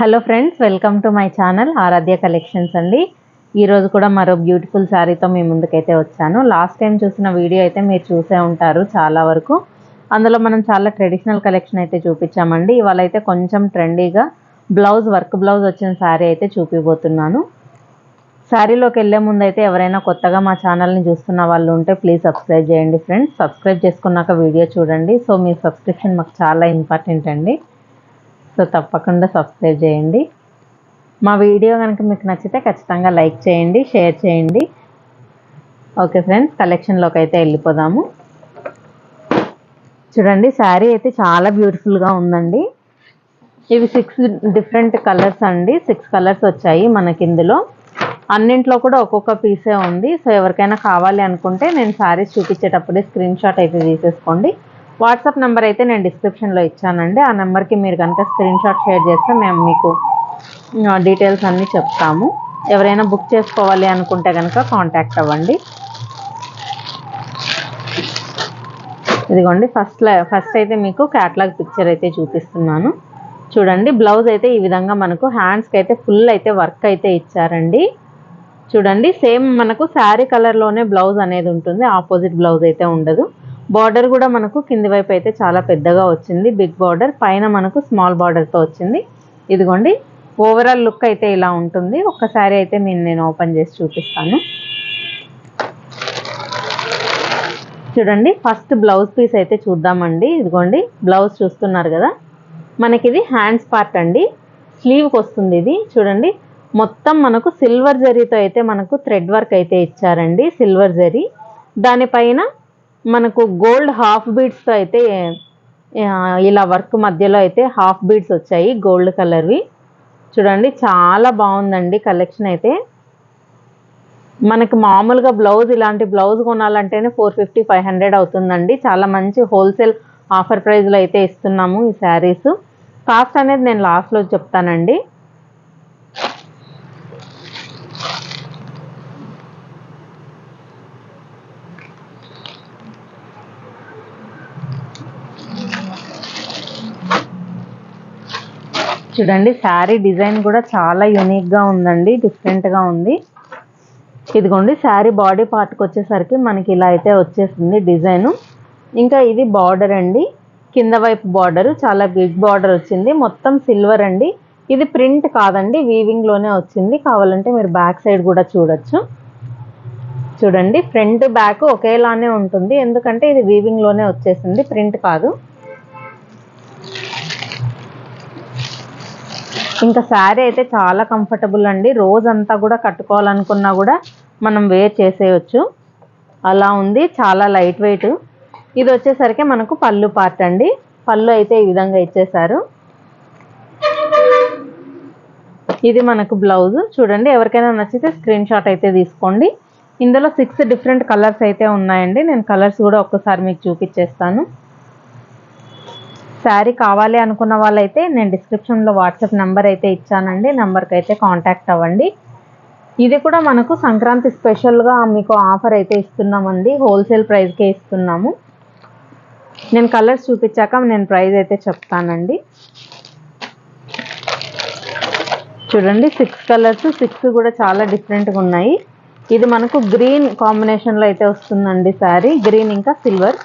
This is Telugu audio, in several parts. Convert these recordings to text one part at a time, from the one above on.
Hello friends, welcome to my channel Aaradhya collections అండి. ఈరోజు కూడా మరో బ్యూటిఫుల్ శారీతో మీ ముందుకైతే వచ్చాను. లాస్ట్ టైం చూసిన వీడియో అయితే మీరు చూసే ఉంటారు చాలా వరకు. అందులో మనం చాలా ట్రెడిషనల్ కలెక్షన్ అయితే చూపించామండి. ఇవాళ అయితే కొంచెం ట్రెండీగా వర్క్ బ్లౌజ్ వచ్చిన శారీ అయితే చూపిపోతున్నాను. శారీలోకి వెళ్ళే ముందు అయితే ఎవరైనా కొత్తగా మా ఛానల్ని చూస్తున్న వాళ్ళు ఉంటే ప్లీజ్ సబ్స్క్రైబ్ చేయండి ఫ్రెండ్స్. సబ్స్క్రైబ్ చేసుకున్నాక వీడియో చూడండి. సో మీ సబ్స్క్రిప్షన్ మాకు చాలా ఇంపార్టెంట్ అండి. సో తప్పకుండా సబ్స్క్రైబ్ చేయండి. మా వీడియో కనుక మీకు నచ్చితే ఖచ్చితంగా లైక్ చేయండి, షేర్ చేయండి. ఓకే ఫ్రెండ్స్, కలెక్షన్లోకి అయితే వెళ్ళిపోదాము. చూడండి, శారీ అయితే చాలా బ్యూటిఫుల్గా ఉందండి. ఇవి 6 డిఫరెంట్ కలర్స్ అండి. 6 కలర్స్ వచ్చాయి మనకి ఇందులో. అన్నింట్లో కూడా ఒక్కొక్క పీసే ఉంది. సో ఎవరికైనా కావాలి అనుకుంటే నేను శారీస్ చూపించేటప్పుడే స్క్రీన్ షాట్ అయితే తీసేసుకోండి. వాట్సాప్ నెంబర్ అయితే నేను డిస్క్రిప్షన్లో ఇచ్చానండి. ఆ నెంబర్కి మీరు కనుక స్క్రీన్ షాట్ షేర్ చేస్తే మేము మీకు డీటెయిల్స్ అన్నీ చెప్తాము. ఎవరైనా బుక్ చేసుకోవాలి అనుకుంటే కనుక కాంటాక్ట్ అవ్వండి. ఇదిగోండి, ఫస్ట్ అయితే మీకు క్యాటలాగ్ పిక్చర్ అయితే చూపిస్తున్నాను. చూడండి, బ్లౌజ్ అయితే ఈ విధంగా మనకు హ్యాండ్స్కి అయితే ఫుల్ అయితే వర్క్ అయితే ఇచ్చారండి. చూడండి, సేమ్ మనకు శారీ కలర్లోనే బ్లౌజ్ అనేది ఉంటుంది, ఆపోజిట్ బ్లౌజ్ అయితే ఉండదు. బార్డర్ కూడా మనకు కింది వైపు అయితే చాలా పెద్దగా వచ్చింది, బిగ్ బార్డర్. పైన మనకు స్మాల్ బార్డర్తో వచ్చింది. ఇదిగోండి, ఓవరాల్ లుక్ అయితే ఇలా ఉంటుంది. ఒక్కసారి అయితే నేను ఓపెన్ చేసి చూపిస్తాను. చూడండి, ఫస్ట్ బ్లౌజ్ పీస్ అయితే చూద్దామండి. ఇదిగోండి, బ్లౌజ్ చూస్తున్నారు కదా, మనకి ఇది హ్యాండ్స్ పార్ట్ అండి. స్లీవ్కి వస్తుంది ఇది. చూడండి, మొత్తం మనకు సిల్వర్ జరీతో అయితే మనకు థ్రెడ్ వర్క్ అయితే ఇచ్చారండి, సిల్వర్ జరీ. దానిపైన మనకు గోల్డ్ హాఫ్ బీడ్స్తో అయితే ఇలా వర్క్ మధ్యలో అయితే హాఫ్ బీడ్స్ వచ్చాయి గోల్డ్ కలర్వి. చూడండి, చాలా బాగుందండి కలెక్షన్ అయితే. మనకి మామూలుగా బ్లౌజ్, ఇలాంటి బ్లౌజ్ కొనాలంటేనే 450-500 అవుతుందండి. చాలా మంచి హోల్సేల్ ఆఫర్ ప్రైస్లో అయితే ఇస్తున్నాము ఈ శారీస్. కాస్ట్ అనేది నేను లాస్ట్లో చెప్తానండి. చూడండి, శారీ డిజైన్ కూడా చాలా యూనిక్గా ఉందండి, డిఫరెంట్గా ఉంది. ఇదిగోండి, శారీ బాడీ పార్ట్కి వచ్చేసరికి మనకి ఇలా అయితే వచ్చేసింది డిజైను. ఇంకా ఇది బార్డర్ అండి, కింద వైపు బార్డర్ చాలా బిగ్ బార్డర్ వచ్చింది. మొత్తం సిల్వర్ అండి. ఇది ప్రింట్ కాదండి, వీవింగ్లోనే వచ్చింది. కావాలంటే మీరు బ్యాక్ సైడ్ కూడా చూడొచ్చు. చూడండి, ఫ్రంట్ బ్యాక్ ఒకేలానే ఉంటుంది, ఎందుకంటే ఇది వీవింగ్లోనే వచ్చేసింది, ప్రింట్ కాదు. ఇంకా శారీ అయితే చాలా కంఫర్టబుల్ అండి. రోజంతా కూడా కట్టుకోవాలనుకున్నా కూడా మనం వేర్ చేసేయచ్చు, అలా ఉంది. చాలా లైట్ వెయిట్. ఇది వచ్చేసరికి మనకు పళ్ళు పార్ట్ అండి. పళ్ళు అయితే ఈ విధంగా ఇచ్చేసారు. ఇది మనకు బ్లౌజ్. చూడండి, ఎవరికైనా నచ్చితే స్క్రీన్ షాట్ అయితే తీసుకోండి. ఇందులో 6 డిఫరెంట్ కలర్స్ అయితే ఉన్నాయండి. నేను కలర్స్ కూడా ఒక్కసారి మీకు చూపించేస్తాను. శారీ కావాలి అనుకున్న వాళ్ళైతే నేను డిస్క్రిప్షన్లో వాట్సాప్ నెంబర్ అయితే ఇచ్చానండి, నెంబర్కి అయితే కాంటాక్ట్ అవ్వండి. ఇది కూడా మనకు సంక్రాంతి స్పెషల్గా మీకు ఆఫర్ అయితే ఇస్తున్నామండి, హోల్సేల్ ప్రైస్కే ఇస్తున్నాము. నేను కలర్స్ చూపించాక నేను ప్రైస్ అయితే చెప్తానండి. చూడండి, 6 కలర్స్, 6 కూడా చాలా డిఫరెంట్గా ఉన్నాయి. ఇది మనకు గ్రీన్ కాంబినేషన్లో అయితే వస్తుందండి శారీ, గ్రీన్ ఇంకా సిల్వర్.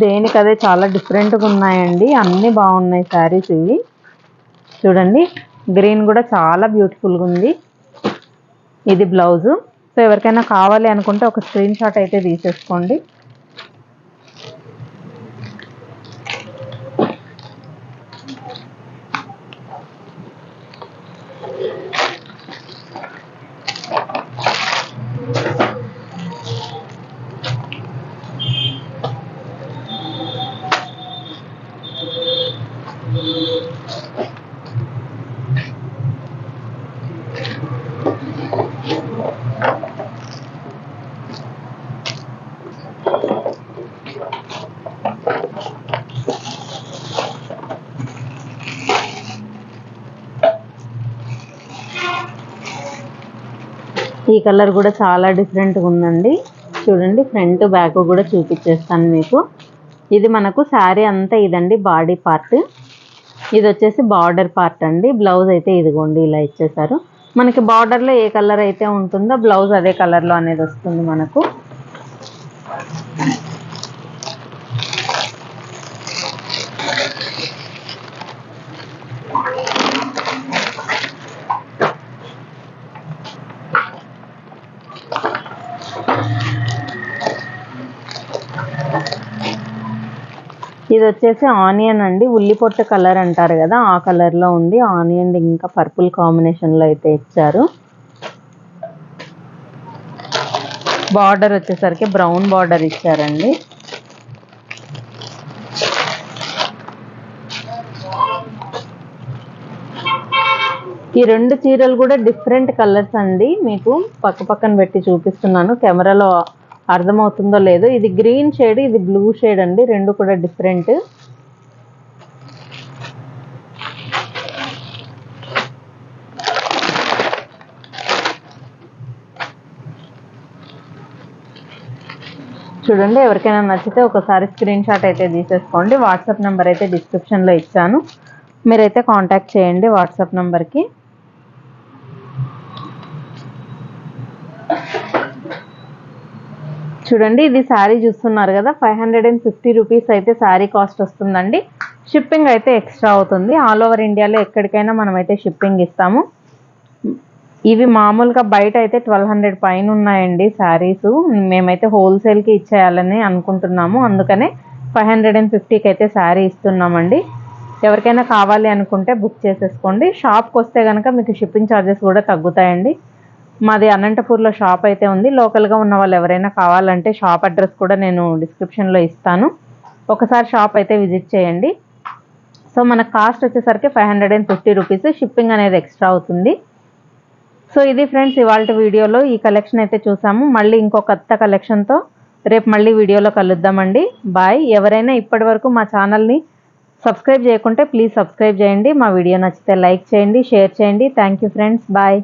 దేనికదే చాలా డిఫరెంట్గా ఉన్నాయండి, అన్నీ బాగున్నాయి శారీస్ ఇవి. చూడండి, గ్రీన్ కూడా చాలా బ్యూటిఫుల్గా ఉంది. ఇది బ్లౌజు. సో ఎవరికైనా కావాలి అనుకుంటే ఒక స్క్రీన్ షాట్ అయితే తీసేసుకోండి. ఈ కలర్ కూడా చాలా డిఫరెంట్గా ఉందండి. చూడండి, ఫ్రంట్ బ్యాక్ కూడా చూపించేస్తాను మీకు. ఇది మనకు శారీ అంతా ఇదండి బాడీ పార్ట్. ఇది వచ్చేసి బార్డర్ పార్ట్ అండి. బ్లౌజ్ అయితే ఇదిగోండి ఇలా ఇచ్చేసారు. మనకి బార్డర్లో ఏ కలర్ అయితే ఉంటుందో బ్లౌజ్ అదే కలర్లో అనేది వస్తుంది మనకు. ఇది వచ్చేసి ఆనియన్ అండి, ఉల్లి పొట్టు కలర్ అంటారు కదా ఆ కలర్లో ఉంది. ఆనియన్ ఇంకా పర్పుల్ కాంబినేషన్లో అయితే ఇచ్చారు. బార్డర్ వచ్చేసరికి బ్రౌన్ బార్డర్ ఇచ్చారండి. ఈ రెండు చీరలు కూడా డిఫరెంట్ కలర్స్ అండి. మీకు పక్క పక్కన పెట్టి చూపిస్తున్నాను, కెమెరాలో అర్థమవుతుందో లేదో. ఇది గ్రీన్ షేడ్, ఇది బ్లూ షేడ్ అండి. రెండు కూడా డిఫరెంట్. చూడండి, ఎవరికైనా నచ్చితే ఒకసారి స్క్రీన్ షాట్ అయితే తీసేసుకోండి. వాట్సాప్ నెంబర్ అయితే డిస్క్రిప్షన్లో ఇచ్చాను, మీరైతే కాంటాక్ట్ చేయండి వాట్సాప్ నెంబర్కి. చూడండి, ఇది శారీ చూస్తున్నారు కదా, 550 రూపీస్ అయితే శారీ కాస్ట్ వస్తుందండి. షిప్పింగ్ అయితే ఎక్స్ట్రా అవుతుంది. ఆల్ ఓవర్ ఇండియాలో ఎక్కడికైనా మనమైతే షిప్పింగ్ ఇస్తాము. ఇవి మామూలుగా బయట అయితే 1200 పైన ఉన్నాయండి శారీస్. మేమైతే హోల్సేల్కి ఇచ్చేయాలని అనుకుంటున్నాము, అందుకనే 550కి అయితే శారీ ఇస్తున్నామండి. ఎవరికైనా కావాలి అనుకుంటే బుక్ చేసేసుకోండి. షాప్కి వస్తే కనుక మీకు షిప్పింగ్ ఛార్జెస్ కూడా తగ్గుతాయండి. మాది అనంతపూర్లో షాప్ అయితే ఉంది. లోకల్గా ఉన్న వాళ్ళు ఎవరైనా కావాలంటే షాప్ అడ్రస్ కూడా నేను డిస్క్రిప్షన్లో ఇస్తాను, ఒకసారి షాప్ అయితే విజిట్ చేయండి. సో మనకు కాస్ట్ వచ్చేసరికి 550 రూపీస్, షిప్పింగ్ అనేది ఎక్స్ట్రా అవుతుంది. సో ఇది ఫ్రెండ్స్ ఇవాళ వీడియోలో ఈ కలెక్షన్ అయితే చూసాము. మళ్ళీ ఇంకో కొత్త కలెక్షన్తో రేపు మళ్ళీ వీడియోలో కలుద్దామండి. బాయ్. ఎవరైనా ఇప్పటి వరకు మా ఛానల్ని సబ్స్క్రైబ్ చేయకుంటే ప్లీజ్ సబ్స్క్రైబ్ చేయండి. మా వీడియో నచ్చితే లైక్ చేయండి, షేర్ చేయండి. Thank you friends. బాయ్.